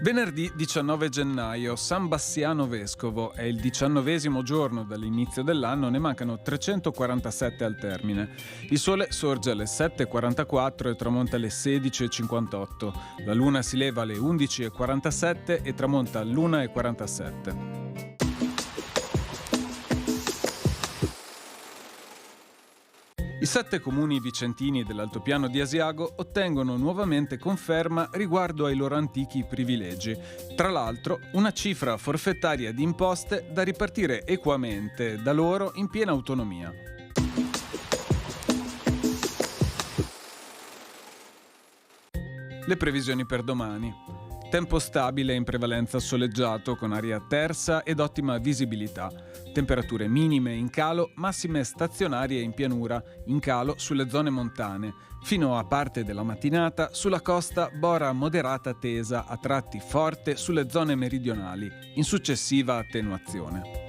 Venerdì 19 gennaio, San Bassiano Vescovo, è il 19° giorno dall'inizio dell'anno, ne mancano 347 al termine. Il sole sorge alle 7:44 e tramonta alle 16:58. La luna si leva alle 11:47 e tramonta all'1:47. I 7 comuni vicentini dell'altopiano di Asiago ottengono nuovamente conferma riguardo ai loro antichi privilegi. Tra l'altro, una cifra forfettaria di imposte da ripartire equamente da loro in piena autonomia. Le previsioni per domani. Tempo stabile in prevalenza soleggiato con aria tersa ed ottima visibilità. Temperature minime in calo, massime stazionarie in pianura, in calo sulle zone montane. Fino a parte della mattinata sulla costa bora moderata tesa, a tratti forte sulle zone meridionali, in successiva attenuazione.